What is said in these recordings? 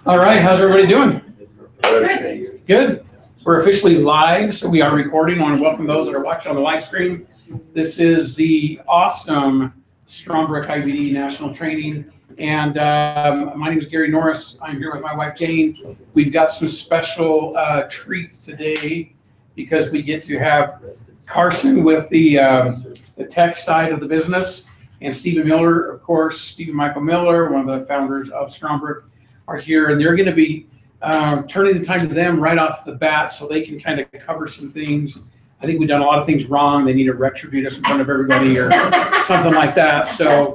All right, how's everybody doing? Good. We're officially live, so we are recording. I want to welcome those that are watching on the live stream. This is the awesome Strongbrook IBD National Training, and my name is Gary Norris. I'm here with my wife Jane. We've got some special treats today because we get to have Carson with the tech side of the business, and Stephen Miller, of course, Stephen Michael Miller, one of the founders of Strongbrook, are here, and they're going to be turning the time to them right off the bat so they can kind of cover some things. I think we've done a lot of things wrong. They need to retribute us in front of everybody or something like that. So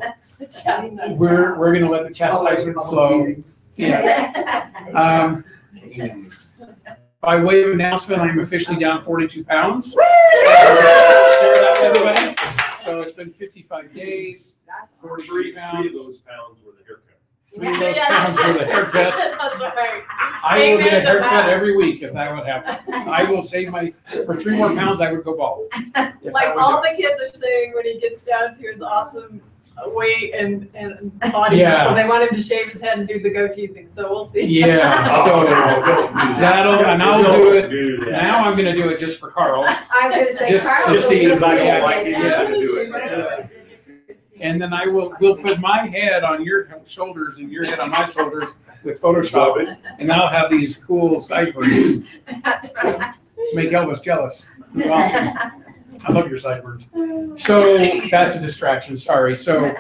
we're going to let the chastisement flow. Yes. By way of announcement, I'm officially down 42 pounds. Share that with everybody. So it's been 55 days, 43 pounds. 3 of those pounds were the haircut. 3 of those pounds were the haircut. I will get a haircut every week if that would happen. I will save for 3 more pounds, I would go bald. Like all the kids are saying when he gets down to his awesome weight and body, Yeah. so they want him to shave his head and do the goatee thing. So we'll see. Yeah, so and I'll do it. Now I'm going to do it just for Carl. I was going to say, Just Carl to see if I don't like it. Yeah. Yeah. And then we'll put my head on your shoulders and your head on my shoulders with Photoshop, and I'll have these cool sideburns. That's right. Make Elvis jealous. Awesome. I love your sideburns. So that's a distraction, sorry. So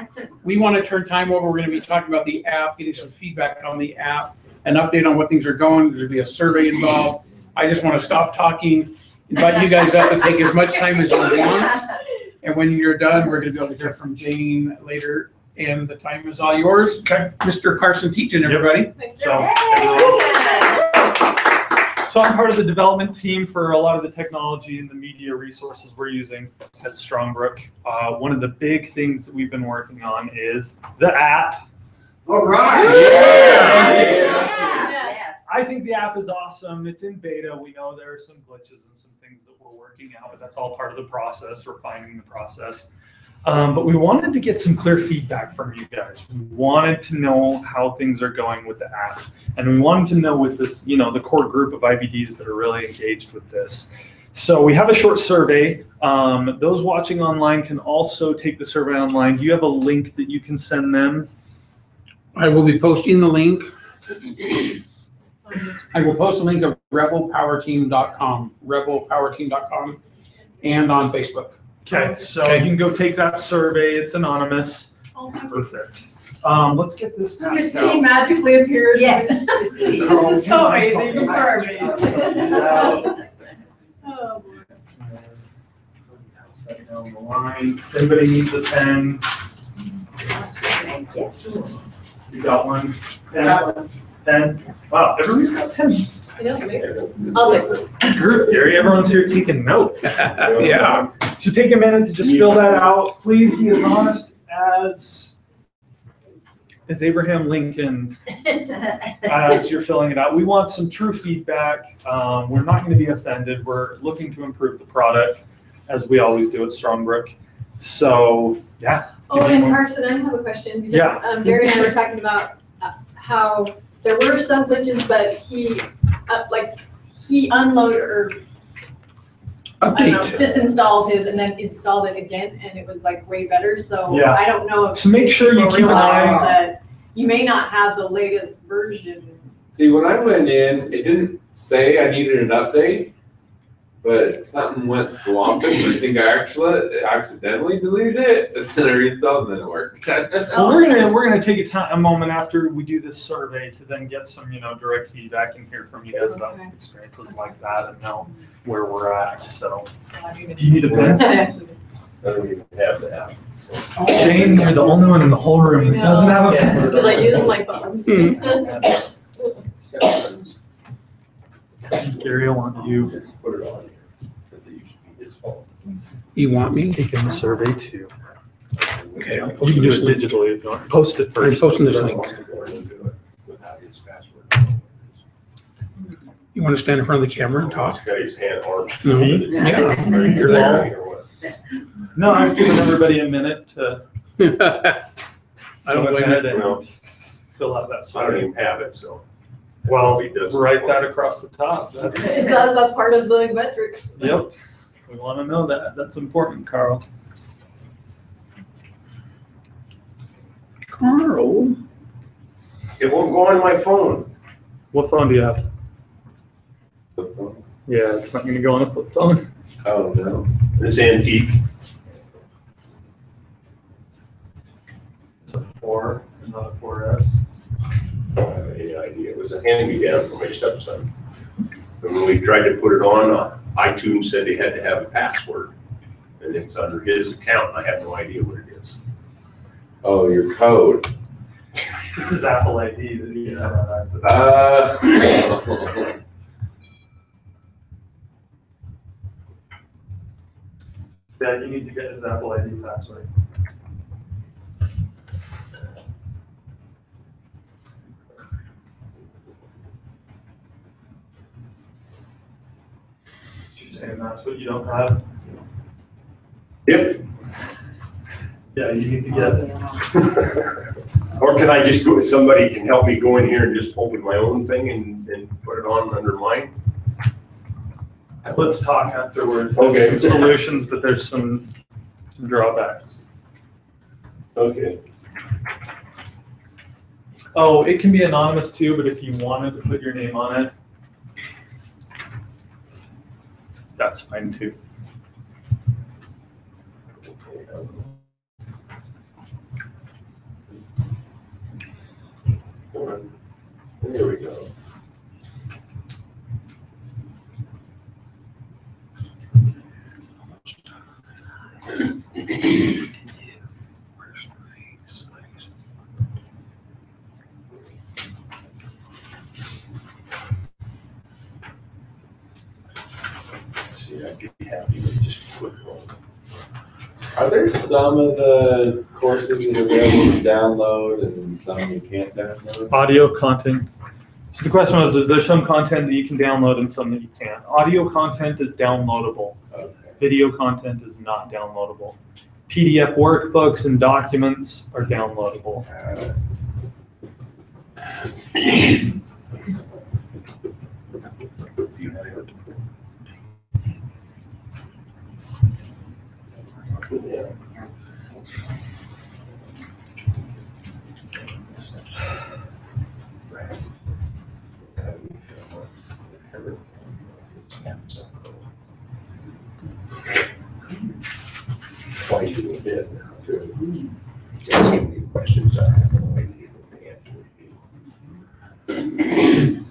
we want to turn time over. We're going to be talking about the app, getting some feedback on the app, an update on what things are going. There'll be a survey involved. I just want to stop talking, invite you guys up to take as much time as you want. And when you're done, we're going to be able to hear from Jane later. And the time is all yours. Okay. Mr. Carson teaching, everybody. So I'm part of the development team for a lot of the technology and the media resources we're using at Strongbrook. One of the big things that we've been working on is the app. All right. Yeah. I think the app is awesome. It's in beta. We know there are some glitches and some things that we're working out, but that's all part of the process, refining the process. But we wanted to get some clear feedback from you guys. We wanted to know how things are going with the app. And we wanted to know with this, the core group of IBDs that are really engaged with this. So we have a short survey. Those watching online can also take the survey online. Do you have a link that you can send them? I will be posting the link. I will post a link of rebelpowerteam.com, and on Facebook. Okay, so you can go take that survey. It's anonymous. Perfect. Let's get this Your passed team out. magically appears. Yes. It's so amazing. You are amazing. Oh, boy. Pass that down the line. If anybody needs a pen, you got one? Pen? Wow, everybody's got pens. I'll take it. Good group, Gary. Everyone's here taking notes. Yeah. So take a minute to just fill that out. Please be as honest as Abraham Lincoln as you're filling it out. We want some true feedback. We're not going to be offended. We're looking to improve the product, as we always do at Strongbrook. So, yeah. Oh, and Carson, I have a question. Because, Gary and I were talking about how there were some glitches, but he unloaded or disinstalled his and then installed it again, and it was like way better. So yeah. I don't know if so make sure you keep an eye on that. You may not have the latest version. See, when I went in, it didn't say I needed an update, but something went squampish. I think I actually accidentally deleted it, and then I reinstalled, and then it worked. Well, we're gonna take a moment after we do this survey to then get some direct feedback and hear from you guys about experiences like that and know where we're at. So, do you need a pen? I don't even have the app. Jane, you're the only one in the whole room that doesn't have a pen. Because I use my phone. Gary, I want you. Put it on here, because it used to be his fault. You want me? Taking the survey too. Okay, I'll You post can do this it link. digitally if you want. Post it I'm first. posting this link. Without his password. You want to stand in front of the camera and talk? He's got his hand arms. No. Me? Yeah. You're there or what? No, I've given everybody a minute to. I don't go blame ahead you. and fill out that I don't survey. even have it, so. Well, He does. write that across the top. That's, That's part of the metrics. yep. We want to know that. That's important, Carl. Carl. It won't go on my phone. What phone do you have? Yeah, it's not going to go on a flip phone. Oh, no. It's antique. It's a 4, not a 4S. I don't have any idea. It was a hand-me-down from my stepson. And when we tried to put it on, iTunes said they had to have a password. And it's under his account, and I have no idea what it is. Oh, your code. It's his Apple ID that you have access to. Yeah, you need to get his Apple ID password. She's saying that's what you don't have. Yep. Yeah, you need to get it. Or can I just go, somebody can help me go in here and just open my own thing and put it on under mine? Let's talk afterwards. Okay. There's some solutions, but there's some drawbacks. Okay. Oh, it can be anonymous too, but if you wanted to put your name on it, that's fine too. There we go. See, I'd be happy with just a quick phone. Are there some of the courses that are available to download and some you can't download? Audio content. So the question was, is there some content that you can download and some that you can't? Audio content is downloadable. Okay. Video content is not downloadable. PDF workbooks and documents are downloadable. Yeah. Fighting a bit now, too. Asking me questions I have no idea what the answer would be.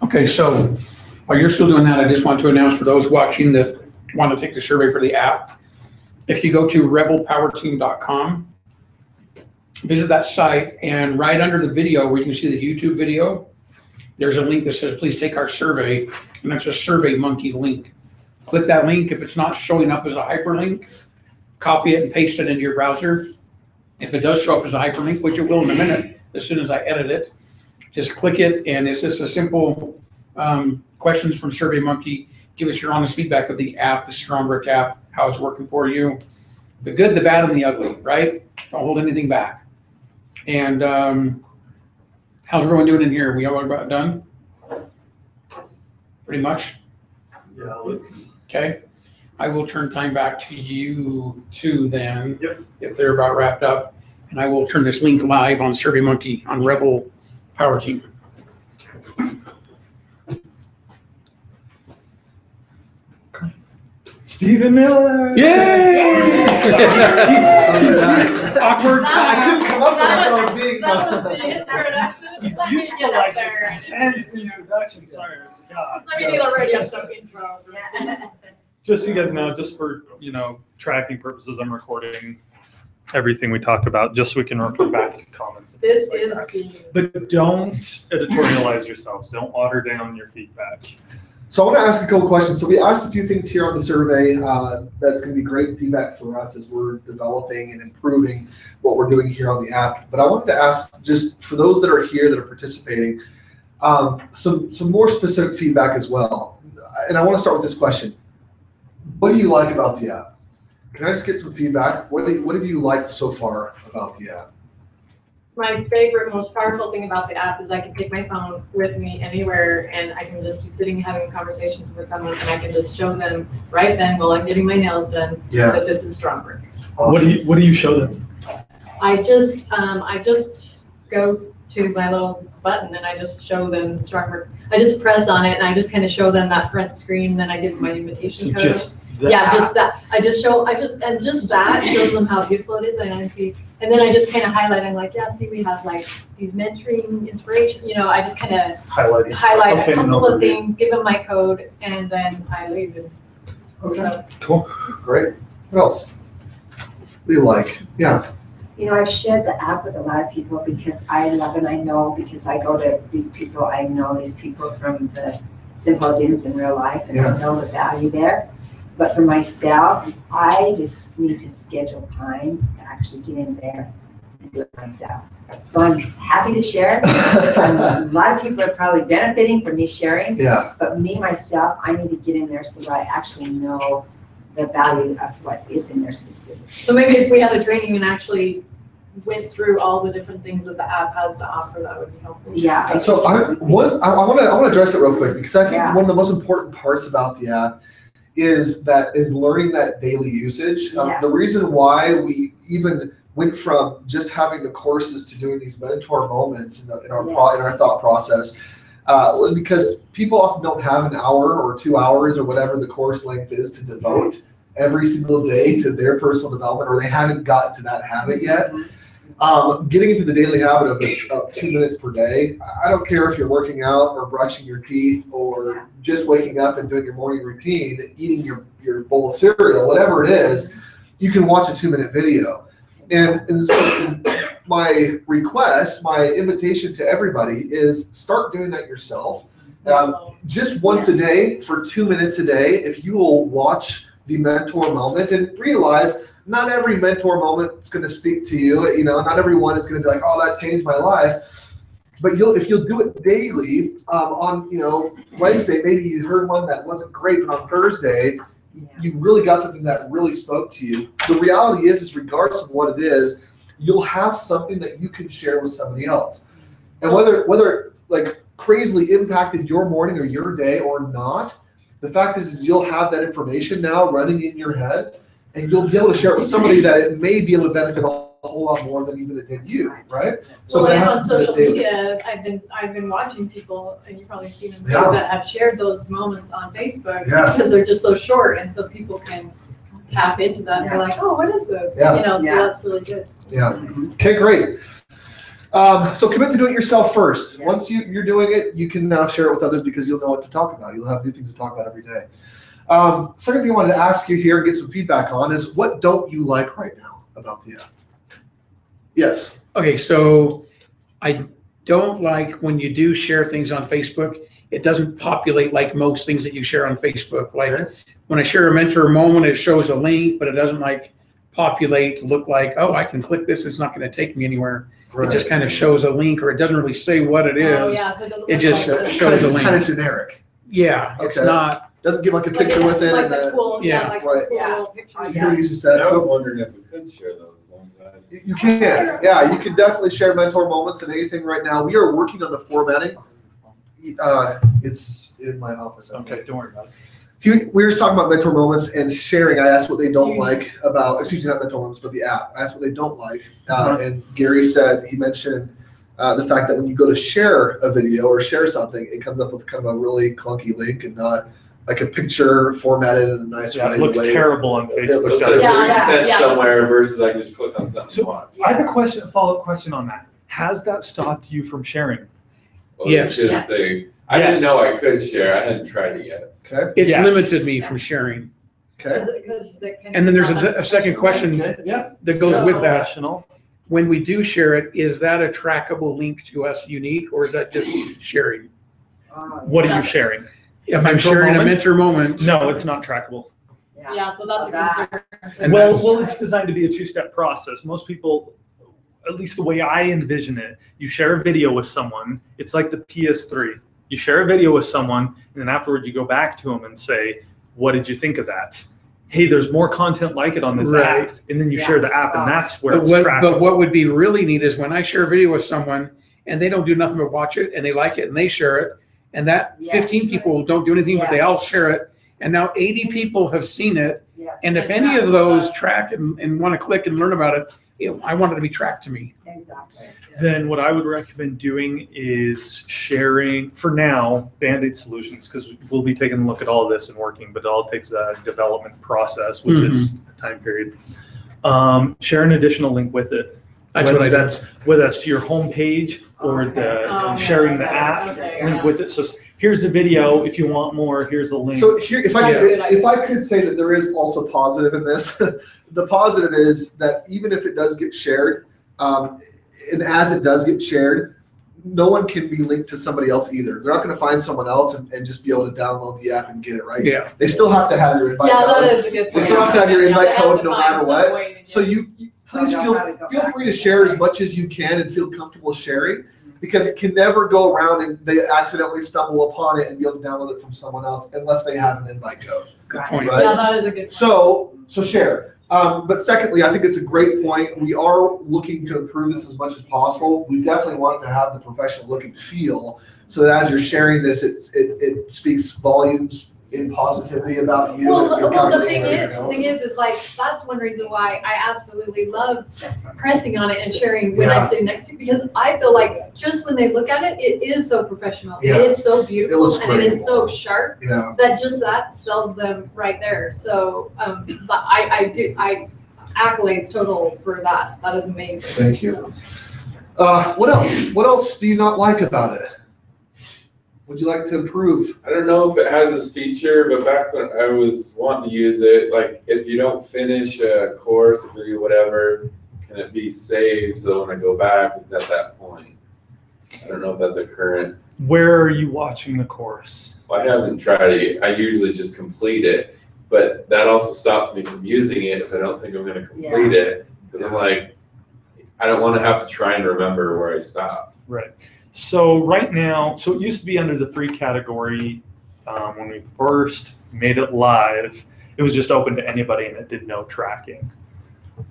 Okay, so while you're still doing that, I just want to announce for those watching that want to take the survey for the app, if you go to rebelpowerteam.com, visit that site, and right under the video where you can see the YouTube video, there's a link that says, please take our survey, and that's a Survey Monkey link. Click that link. If it's not showing up as a hyperlink, copy it and paste it into your browser. If it does show up as a hyperlink, which it will in a minute, as soon as I edit it, just click it, and it's just a simple questions from Survey Monkey. Give us your honest feedback of the app, the Strongbrook app, how it's working for you. The good, the bad, and the ugly, right? Don't hold anything back. And how's everyone doing in here? We all about done? Pretty much? Yeah, let's. Okay. I will turn time back to you two then, Yep. if they're about wrapped up. And I will turn this link live on Survey Monkey on Rebel Power Team. Stephen Miller! Yay! Awkward. I couldn't come up with it, so You me used to get like up there. this intense introduction. Sorry. God. Let me do the radio show intro. Just so you guys know, just for, tracking purposes, I'm recording everything we talked about, just so we can refer back to comments. and This things is like that. the. But don't editorialize yourselves. Don't water down your feedback. So I want to ask a couple questions. So we asked a few things here on the survey that's going to be great feedback for us as we're developing and improving what we're doing here on the app. But I wanted to ask, just for those that are here that are participating, some more specific feedback as well. And I want to start with this question. What do you like about the app? Can I just get some feedback? What have you liked so far about the app? My favorite, most powerful thing about the app is I can take my phone with me anywhere and I can just be sitting having a conversation with someone and I can just show them right then while I'm getting my nails done that this is Strongbrook. Awesome. What do you show them? I just go to my little button and I just show them Strongbrook. I just press on it and I just kind of show them that front screen, then I give them my invitation code. Just that. Just that shows them how beautiful it is. And then I just kind of highlight. I'm like, yeah, see, we have like these mentoring inspiration. I just kind of highlight a couple of things, give them my code, and then I leave it. Okay. So, Cool. Great. What else? What do you like? Yeah. I've shared the app with a lot of people because I love and I know, because I go to these people, I know these people from the symposiums in real life, and I know the value there. But for myself, I just need to schedule time to actually get in there and do it myself. So I'm happy to share. A lot of people are probably benefiting from me sharing. Yeah. But me, myself, I need to get in there so that I actually know the value of what is in there specifically. so maybe if we had a training and actually went through all the different things that the app has to offer, that would be helpful. Yeah. So I want to address it real quick, because I think Yeah. one of the most important parts about the app is learning that daily usage. Yes. The reason why we even went from just having the courses to doing these mentor moments in our thought process was because people often don't have an hour or 2 hours or whatever the course length is to devote every single day to their personal development, or they haven't gotten to that habit yet. Getting into the daily habit of 2 minutes per day, I don't care if you're working out or brushing your teeth or just waking up and doing your morning routine, eating your bowl of cereal, whatever it is, you can watch a 2-minute video. And so my request, my invitation to everybody is start doing that yourself. Just once a day for 2 minutes a day, if you will watch the mentor moment and realize not every mentor moment is going to speak to you. Not everyone is going to be like, oh, that changed my life. But if you'll do it daily, on Wednesday, maybe you heard one that wasn't great, but on Thursday, you really got something that really spoke to you. The reality is regardless of what it is, you'll have something that you can share with somebody else. And whether like crazily impacted your morning or your day or not, the fact is you'll have that information now running in your head, and you'll be able to share it with somebody that it may be able to benefit a whole lot more than even it did you, right? So on social media, I've been watching people, and you've probably seen them too, that have shared those moments on Facebook because they're just so short, and so people can tap into that. And they're like, oh, what is this? So that's really good. Yeah. Okay, great. So commit to do it yourself first. Yeah. Once you're doing it, you can now share it with others because you'll know what to talk about. You'll have new things to talk about every day. Second thing I wanted to ask you here and get some feedback on is, what don't you like right now about the app? Yes. Okay, so I don't like when you do share things on Facebook, it doesn't populate like most things that you share on Facebook. Like when I share a mentor moment, it shows a link, but it doesn't like populate, look like, oh, I can click this, it's not going to take me anywhere. Right. It just kind of shows a link, or it doesn't really say what it is. Oh, yeah, so it just shows a link. It's kind of generic. Yeah, okay. It's not. Doesn't give like a picture with it. Like the cool, right. Pictures. I hear you just said. I was wondering if we could share those. You can. Yeah, you can definitely share mentor moments and anything right now. We are working on the formatting. It's in my office. Okay, don't worry about it. We were just talking about mentor moments and sharing. I asked what they don't like about, excuse me, not mentor moments, but the app. I asked what they don't like. And Gary said, he mentioned the fact that when you go to share a video or share something, it comes up with kind of a really clunky link and not like a picture formatted in a nice way. It looks terrible on Facebook. It looks like somewhere versus I can just click on something. So I have a follow-up question on that. Has that stopped you from sharing? Well, Yes. it's just I Yes. didn't know I could share. I hadn't tried it yet. Okay, It's Yes. limited me from sharing. okay. And then there's a second question Yeah. that goes with that. Professional. When we do share it, is that a trackable link to us unique, or is that just sharing? What are you sharing? If I'm Mentor sharing a moment? mentor moment. No, it's not trackable. Yeah, so that's a concern. And Well, that's- it's designed to be a two-step process. Most people, at least the way I envision it, you share a video with someone. It's like the PS3. You share a video with someone, and then afterward you go back to them and say, "What did you think of that? Hey, there's more content like it on this Right. app." And then you share the app, and that's where But it's what, trackable. but what would be really neat is when I share a video with someone and they don't do nothing but watch it and they like it and they share it, and that Yes. 15 people don't do anything, but they Yes. all share it. And now 80 people have seen it. Yes, And if any of those track and want to click and learn about it, I want it to be tracked to me. exactly. Then what I would recommend doing is sharing, for now, Band-Aid solutions, because we'll be taking a look at all of this and working, but it all takes a development process, which is a time period. Share an additional link with it. That's what I do. Whether that's to your homepage or sharing the app link with it. So here's the video. If you want more, here's the link. So here, if I That's a could, good idea. if I could say that there is also positive in this, the positive is that even if it does get shared, and as it does get shared, no one can be linked to somebody else either. They're not going to find someone else and just be able to download the app and get it, right? Yeah. They still have to have your invite Yeah, code. that is a good point. They still have to have your Yeah, invite they have code to no find matter some what. way to So get- you please feel free to share as much as you can and feel comfortable sharing, because it can never go around and they accidentally stumble upon it and be able to download it from someone else unless they have an invite code. Good point. Right. Yeah, that is a good point. So share. But secondly, I think it's a great point. We are looking to improve this as much as possible. We definitely want it to have the professional look and feel, so that as you're sharing this, it speaks volumes in positivity about you. Well, and your the company thing and is, everything else. like, that's one reason why I absolutely love pressing on it and sharing when I'm sitting next to you, because I feel like just when they look at it, it is so professional. Yeah. It is so beautiful looks and it great. is so sharp Yeah. that sells them right there. So, but I accolades total for that. That is amazing. Thank you. What else? What else do you not like about it? Would you like to improve? I don't know if it has this feature, but back when I was wanting to use it, like if you don't finish a course, degree, whatever, can it be saved so when I go back, it's at that point? I don't know if that's a current. Where are you watching the course? Well, I haven't tried it. I usually just complete it, but that also stops me from using it if I don't think I'm going to complete it, because I'm like, I don't want to have to try and remember where I stopped. Right. So right now, so it used to be under the free category when we first made it live. It was just open to anybody and it did no tracking.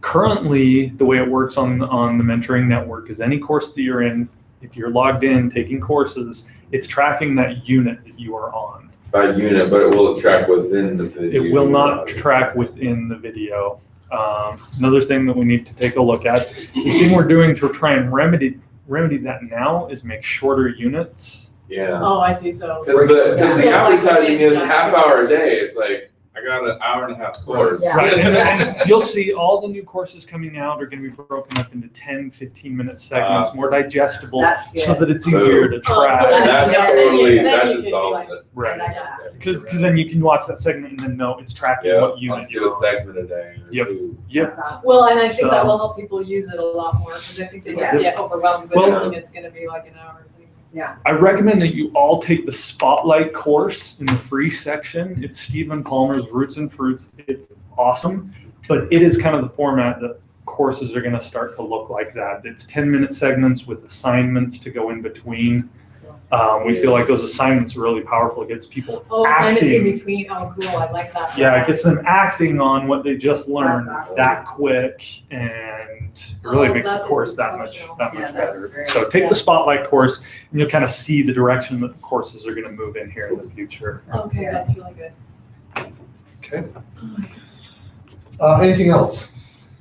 Currently, the way it works on the mentoring network is any course that you're in, if you're logged in taking courses, it's tracking that unit that you are on. By unit, but it will track within the video. It will not track within the video. Another thing that we need to take a look at, the thing we're doing to try and remedy that now is make shorter units. Yeah. Oh, I see. So. Because the Yeah. advertising is a half hour a day. It's like, I got an hour and a half course. Yeah. Right, and you'll see all the new courses coming out are going to be broken up into 10, 15-minute segments, more digestible, That's good. so that it's easier to Oh, so track. then- That's Yeah, totally, then that you just could be solves like- it. Right. Yeah. Because then you can watch that segment and then know it's tracking Yeah, what I'll unit just you're do a on. segment a day or Yep. two. Yeah. That's awesome. Well, and I think that So- will help people use it a lot more, because I think they just Yeah. get overwhelmed with Well- thinking it's going to be like an hour. I recommend that you all take the Spotlight course in the free section. It's Stephen Palmer's Roots and Fruits. It's awesome, but it is kind of the format that courses are going to start to look like that. It's 10-minute segments with assignments to go in between. We feel like those assignments are really powerful. It gets people Oh, assignments in acting. between. Oh, cool. I like that. Yeah, it gets them acting on what they just learned That's awesome. that quick, and it really Oh, makes the that is course that much exceptional. that Yeah, much that's better. great. So take Yeah. the Spotlight course, and you'll kind of see the direction that the courses are going to move in here in the future. Okay, that's really good. Okay. Anything else?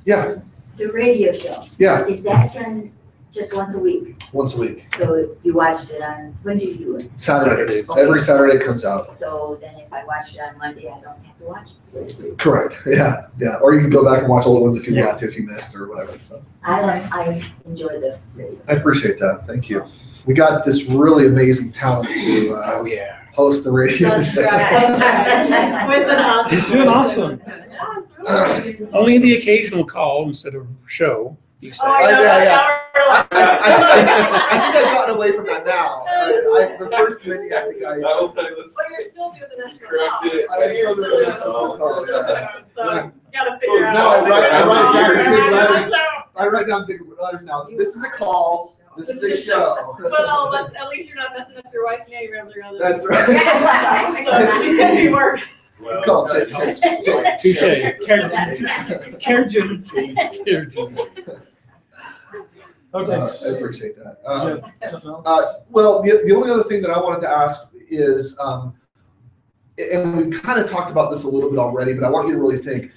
Yeah. The radio show, Yeah. is that done Just once a week. Once a week. So if you watched it on, when do you do it? Saturdays. Okay. Every Saturday it comes out. So then if I watched it on Monday, I don't have to watch it this week. Correct. Yeah. Or you can go back and watch old ones if you want to, if you missed or whatever. So I enjoy the radio. I appreciate that. Thank you. We got this really amazing talent to host the radio That's show. right. With an awesome. He's doing awesome. Yeah, it's really good. Only the occasional call instead of show, you say. Oh, I know, Yeah. I I think I've gotten away from that now. The first minute, I think Let's But you're still doing the national correct call. it. I am still doing the national call, yeah. So, you gotta figure out. No, I write down big letters. So, I write down big letters now. This is a call. This is a show. well, at least you're not messing up your wife's name every other. That's right. So, it could be worse. Well, Call okay. Jake. Karen. Okay. I appreciate that. Yeah. Well, the only other thing that I wanted to ask is, and we've kind of talked about this a little bit already, but I want you to really think,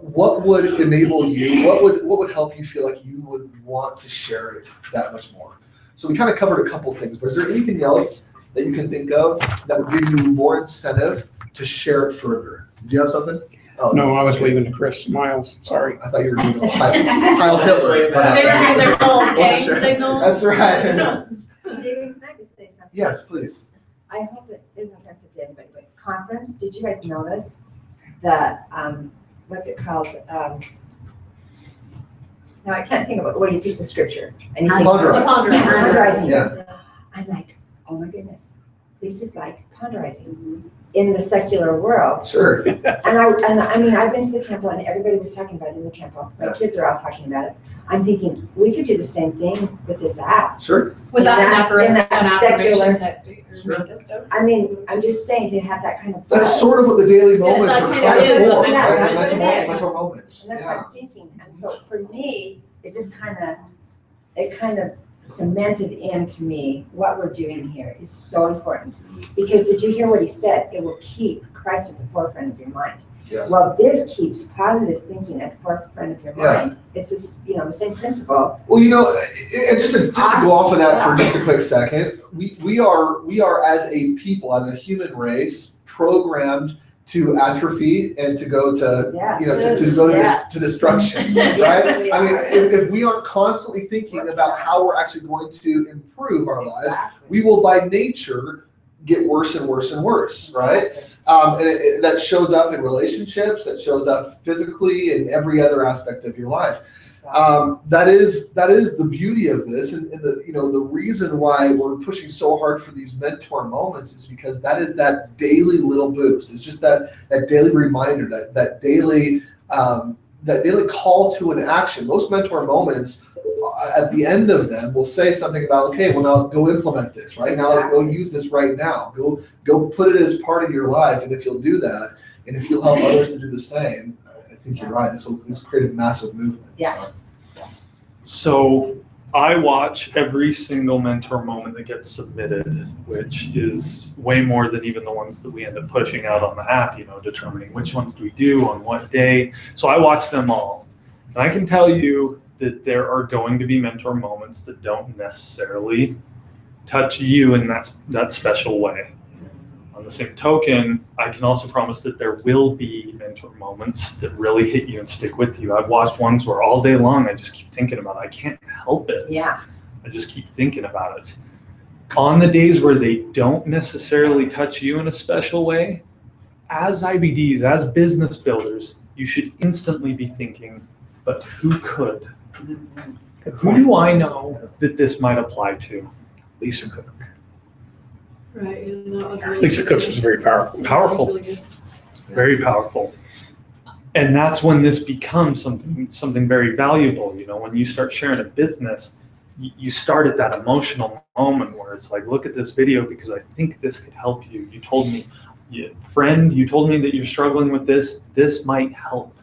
what would enable you, what would help you feel like you would want to share it that much more? So we kind of covered a couple things, but is there anything else that you can think of that would give you more incentive to share it further? Do you have something? Oh, No, I was waving to Chris Miles, sorry. I thought you were doing a Heil Hitler. They were doing their whole gang Wasn't sure. signal. That's right. David, can I just say something? Yes, please. I hope it isn't offensive to anybody, but conference, did you guys notice that, what's it called? Now I can't think of it, where you teach the scripture. And you think- Ponderizing. Ponderizing. Yeah. I'm like, oh my goodness, this is like ponderizing in the secular world. Sure. And I mean, I've been to the temple and everybody was talking about it in the temple. My kids are all talking about it. I'm thinking, we could do the same thing with this app. Sure. Without In that secular- affirmation type thing, or mental stuff. I mean, I'm just saying to have that kind of. That's buzz. sort of what the daily moments that are kind kind of of is, for. yeah, Right? that's what it is. Micro moments. And that's Yeah. what I'm thinking. And so for me, it just kind of cemented into me what we're doing here is so important. Because did you hear what he said? It will keep Christ at the forefront of your mind. Yeah. Well, this keeps positive thinking at the forefront of your Yeah. mind. It's just, the same principle. Well, and just to go off of that for just a quick second, we are as a people, as a human race, programmed to atrophy and to go to Yes. to go Yes. to destruction, Yes, right? we I mean, are. if we aren't constantly thinking about how we're actually going to improve our lives, Exactly. we will by nature get worse and worse and worse, right? And that shows up in relationships, that shows up physically in every other aspect of your life. That is the beauty of this, and the reason why we're pushing so hard for these mentor moments is because that is that daily little boost. It's just that daily reminder, that daily call to an action. Most mentor moments, at the end of them, will say something about, okay, well now go implement this, right? Now go use this right now. Go put it as part of your life, and if you'll do that, and if you'll help others to do the same, I think you're right. This will create a massive movement. Yeah. So I watch every single mentor moment that gets submitted, which is way more than even the ones that we end up pushing out on the app, determining which ones do we do on what day. So I watch them all. And I can tell you that there are going to be mentor moments that don't necessarily touch you in that special way. On the same token, I can also promise that there will be mentor moments that really hit you and stick with you. I've watched ones where all day long I just keep thinking about it. I can't help it. Yeah. I just keep thinking about it. On the days where they don't necessarily touch you in a special way, as IBDs, as business builders, you should instantly be thinking, but who could? Who do I know that this might apply to? Lisa Cook. Right, yeah, that was really Lisa good. Cook's was very powerful. Powerful. That was really good. Very powerful. And that's when this becomes something very valuable. When you start sharing a business, you start at that emotional moment where it's like, look at this video because I think this could help you. You told me, friend, you told me that you're struggling with this might help.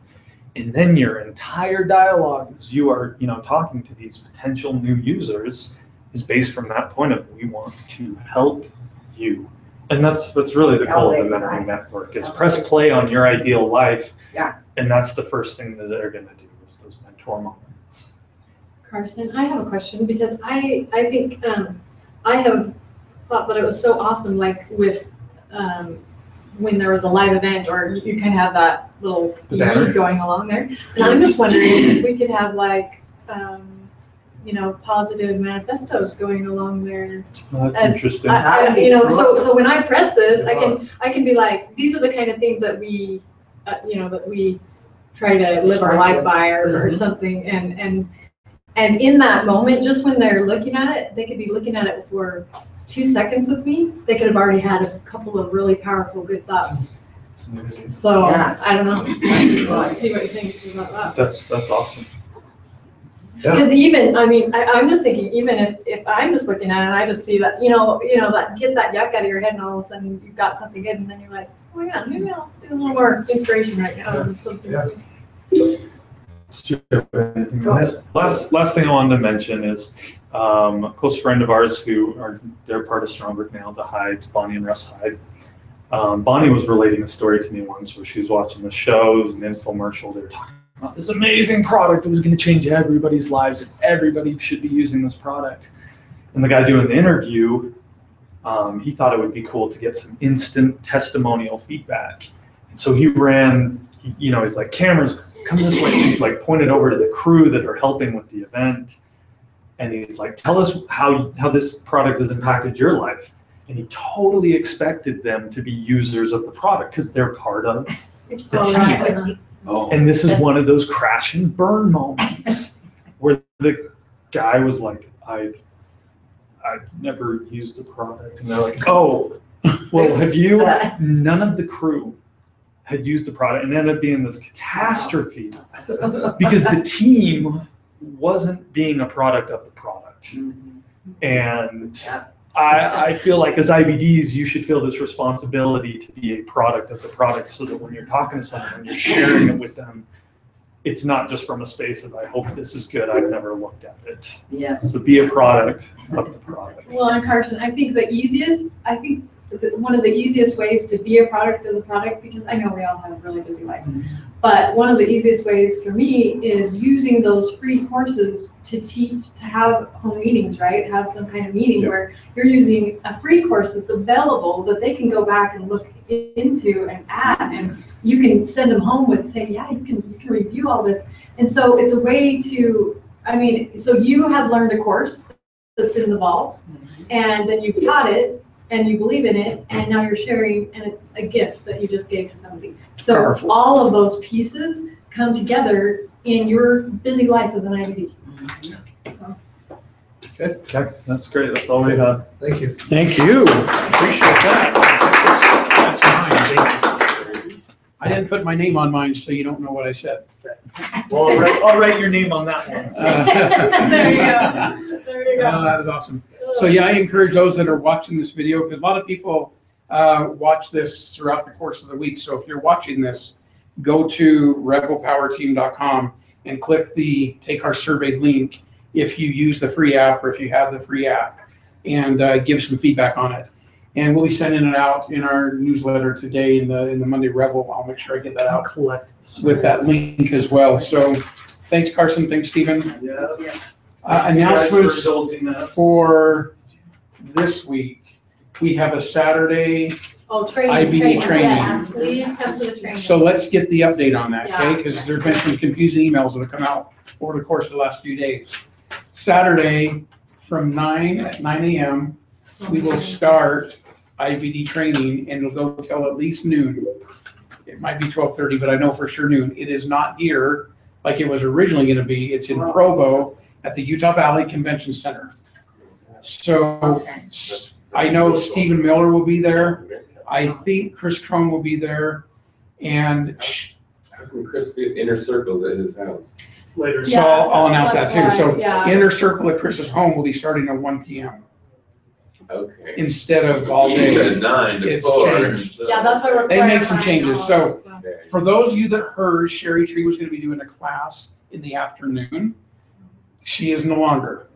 And then your entire dialogue as you are, talking to these potential new users is based from that point of, we want to help you. And that's really the goal of the mentoring network is press play on your ideal life. Yeah. And that's the first thing that they're going to do is those mentor moments. Carson, I have a question because I think I have thought that it was so awesome, like with when there was a live event or you kind of have that little feed going along there. And I'm just wondering if we could have like, positive manifestos going along there. Well, that's interesting. So when I press this, I can be like, these are the kind of things that we, that we try to live our life by or something. And in that moment, just when they're looking at it, they could be looking at it for 2 seconds with me. They could have already had a couple of really powerful, good thoughts. So I don't know. See what you think about that. That's awesome. Because I'm just thinking, even if I'm just looking at it and I just see that, that get that yuck out of your head and all of a sudden you've got something good and then you're like, oh yeah, maybe I'll do a little more inspiration right now or something. Last thing I wanted to mention is a close friend of ours they're part of Strongbrook now, the Hydes, Bonnie and Russ Hyde. Bonnie was relating a story to me once where she was watching the show. It was an infomercial. They were talking about this amazing product that was going to change everybody's lives and everybody should be using this product. And the guy doing the interview, he thought it would be cool to get some instant testimonial feedback. And so he ran, he's like, cameras, come this way. He like pointed over to the crew that are helping with the event. And he's like, tell us how this product has impacted your life. And he totally expected them to be users of the product because they're part of the team. And this is one of those crash and burn moments where the guy was like, I've never used the product. And they're like, oh, well, have you? None of the crew had used the product, and it ended up being this catastrophe because the team wasn't being a product of the product. And I feel like as IBDs, you should feel this responsibility to be a product of the product so that when you're talking to someone, when you're sharing it with them, it's not just from a space of, I hope this is good, I've never looked at it. Yeah. So be a product of the product. Well, and Carson, I think one of the easiest ways to be a product of the product, because I know we all have really busy lives, but one of the easiest ways for me is using those free courses to have home meetings, right? Have some kind of meeting where you're using a free course that's available that they can go back and look into and add, and you can send them home with, say, yeah, you can review all this. And so it's a way to, so you have learned a course that's in the vault, and then you've taught it, and you believe in it, and now you're sharing, and it's a gift that you just gave to somebody. So powerful. All of those pieces come together in your busy life as an IBD. So. Okay, that's great. That's all we have. Thank you. Thank you. Appreciate that. That's mine. I didn't put my name on mine, so you don't know what I said. Well, I'll write your name on that one. There you go. There you go. That is awesome. So yeah, I encourage those that are watching this video, because a lot of people watch this throughout the course of the week. So if you're watching this, go to rebelpowerteam.com and click the Take Our Survey link if you use the free app or if you have the free app, and give some feedback on it. And we'll be sending it out in our newsletter today in the Monday Rebel. I'll make sure I get that out with that link as well. So thanks, Carson. Thanks, Stephen. Yeah. Announcements for this week. We have a Saturday IBD training. Yes, please come to the training. So let's get the update on that, okay? Because there's been some confusing emails that have come out over the course of the last few days. Saturday from 9 a.m. we will start IBD training, and it'll go till at least noon. It might be 12:30, but I know for sure noon. It is not here like it was originally going to be. It's in Provo at the Utah Valley Convention Center. So I know Stephen Miller will be there. I think Chris Crone will be there. And how can Chris be at Inner Circles at his house? Later. So I'll announce that too. So Inner Circle at Chris's home will be starting at 1 p.m. Okay. Instead of all day. You said 9 to It's 4. changed. Yeah, that's why we're. They make some changes. So Okay. for those of you that heard Sherry Tree was going to be doing a class in the afternoon, she is no longer.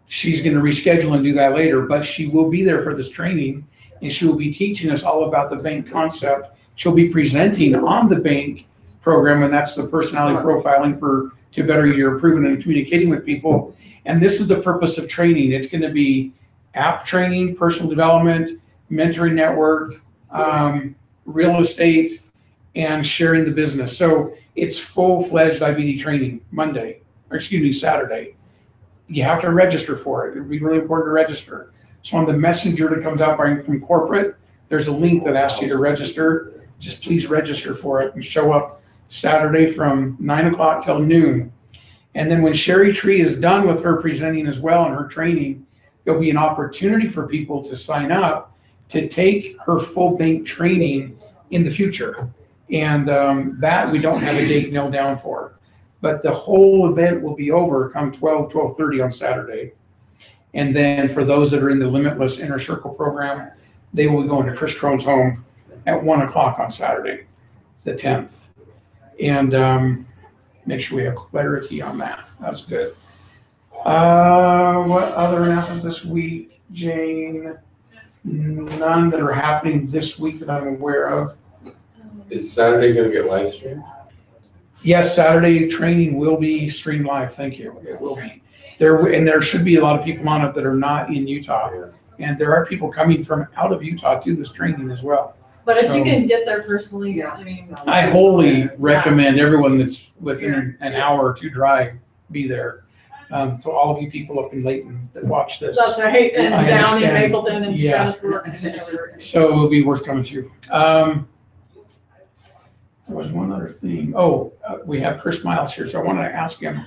She's going to reschedule and do that later, but she will be there for this training, and she will be teaching us all about the bank concept. She'll be presenting on the bank program, and that's the personality profiling for to better your improvement in communicating with people. And this is the purpose of training. It's going to be app training, personal development, mentoring network, real estate, and sharing the business. So it's full-fledged IBD training Saturday. You have to register for it. It'd be really important to register. So on the messenger that comes out from corporate, there's a link that asks you to register. Just please register for it and show up Saturday from 9 o'clock till noon. And then when Sherry Tree is done with her presenting as well and her training, there'll be an opportunity for people to sign up to take her full bank training in the future. And that we don't have a date nailed down for. But the whole event will be over come 12:30 on Saturday. And then for those that are in the Limitless Inner Circle program, they will be going to Chris Crone's home at 1 o'clock on Saturday, the 10th. And make sure we have clarity on that. That was good. What other announcements this week, Jane? None that are happening this week that I'm aware of. Is Saturday going to get live streamed? Yes, Saturday training will be streamed live. Thank you. It will be. There should be a lot of people on it that are not in Utah. Yeah. And there are people coming from out of Utah to this training as well. But if So- you can get there personally, I mean. I wholly recommend everyone that's within an hour or two drive be there. So all of you people up in Layton that watch this. That's right, and I down in understand. Mapleton and Yeah. Spanish Fork and everywhere. So it'll be worth coming to. There was one other thing. We have Chris Miles here, so I wanted to ask him,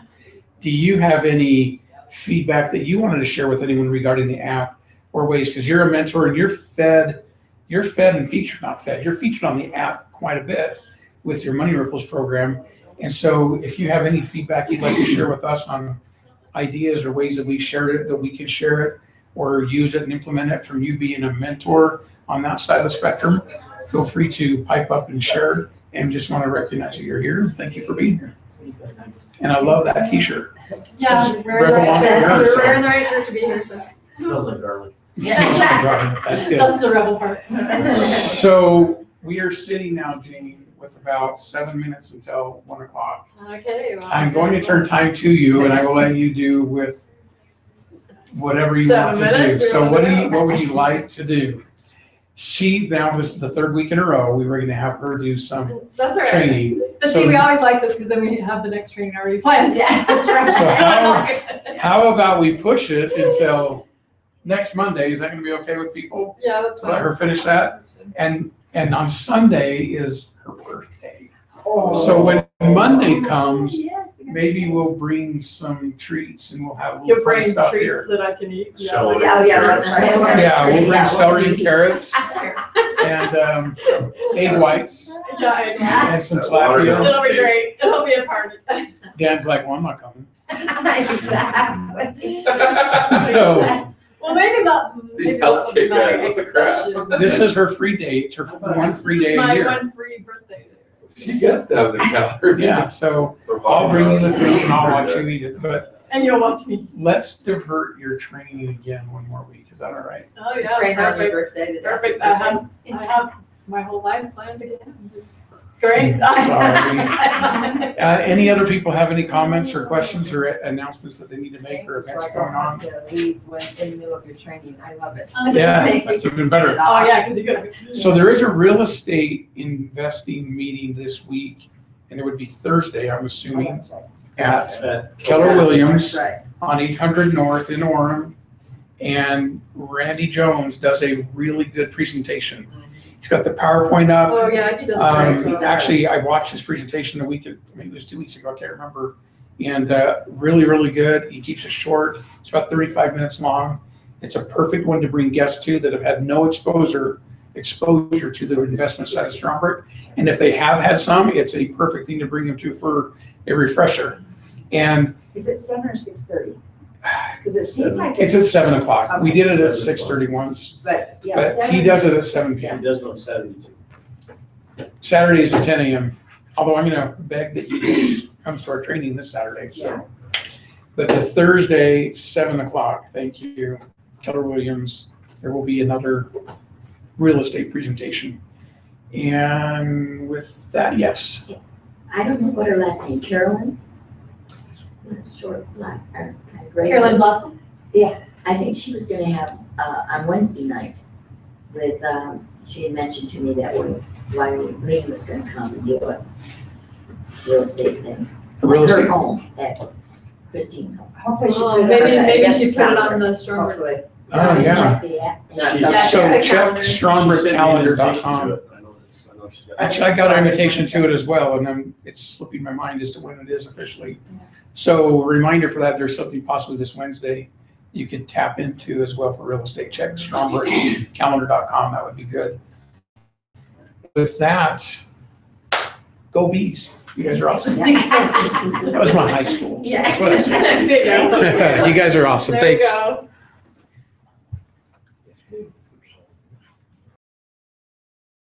do you have any feedback that you wanted to share with anyone regarding the app or ways? Because you're a mentor and you're fed and featured, not fed, you're featured on the app quite a bit with your Money Ripples program. And so if you have any feedback you'd like to share with us on ideas or ways that we share it, that we can share it or use it and implement it from you being a mentor on that side of the spectrum, feel free to pipe up and share. And just want to recognize that you're here. Thank you for being here. And I love that t-shirt. Yeah, Says we're wearing the Rebel right on shirt. Earth. We're wearing the right shirt to be here, so. Smells like garlic. That's good. That's the rebel part. So we are sitting now, Jane, with about 7 minutes until 1 o'clock. Okay. Well, I'm going to turn time to you and I will let you do with whatever you want to 7 do. minutes, So or what would you like to do? Now this is the third week in a row. We were going to have her do some That's all right. training. But So- see, we always like this because then we have the next training already planned. Yeah, that's right. So how about we push it until next Monday? Is that going to be okay with people? Yeah, that's Let fine. her finish that. And on Sunday is her birthday. Oh. So when Monday comes, Yes, we got maybe to we'll bring some treats and we'll have a You'll little fun bring stuff treats here. that I can eat. Celery. Oh, yeah, that's right. Yeah, we'll bring Yeah, celery and we'll carrots and egg whites Yeah, and some Water. tilapia. it'll be great. It'll be a party. Dan's like, well, I'm not coming. Exactly. So Well, maybe not. These Maybe health that'll be kick guys, my what the crap? exception. this is her free day. It's her one free day a My year. one free birthday. She gets to have the calorie. Yeah, so For I'll bring you the Bob. food and I'll watch you eat it. But And you'll watch me. let's divert your training again one more week. Is that all right? Oh, yeah. Train on your Perfect. birthday. Perfect. I have my whole life planned again. It's great. Sorry. Any other people have any comments or questions or announcements that they need to make or events going on? So I don't have to leave when in the middle of your training. I love it. Yeah, Thank you. that's even better. Oh, yeah, because you could. So there is a real estate investing meeting this week, and it would be Thursday, I'm assuming, at Keller Williams That's right. on 800 North in Orem. And Randy Jones does a really good presentation. He's got the PowerPoint up. Oh, yeah, he does. great. Actually, I watched his presentation maybe it was 2 weeks ago, I can't remember. And really, really good. He keeps it short. It's about 35 minutes long. It's a perfect one to bring guests to that have had no exposure to the investment side of Strongbrook. And if they have had some, it's a perfect thing to bring them to for a refresher. And Is it 7 or 6:30? Because it seems like it's at 7 o'clock. We did it at 6:30 once, But yeah. but he 7 does it at 7 It p.m. does it on Saturday too. Saturdays at 10 a.m. Although I'm gonna beg that you come to our training this Saturday, so. But the Thursday, 7 o'clock, thank you, Keller Williams, there will be another real estate presentation. And with that, yes. I don't know what her last name, Carolyn? short, black, kind of gray. Caroline Blossom? I think she was gonna have, on Wednesday night with, she had mentioned to me that when Lynn was gonna come and do a real estate thing. Real Her estate. home, at Christine's home. Hopefully she Oh, put it on maybe the guest she put it on calendar. the Strongbrook. Hopefully. Oh, yeah. Check the app. Yeah, So the check calendar. strongbrookcalendar.com. I know she's got. Actually, I got an invitation to it as well, and then it's slipping my mind as to when it is officially. So reminder for that, there's something possibly this Wednesday you could tap into as well for real estate. Check strongbrookcalendar.com. That would be good. With that, go Bees. You guys are awesome. That was my high school. So that's what I said. There you go. You guys are awesome. There we Thanks. go.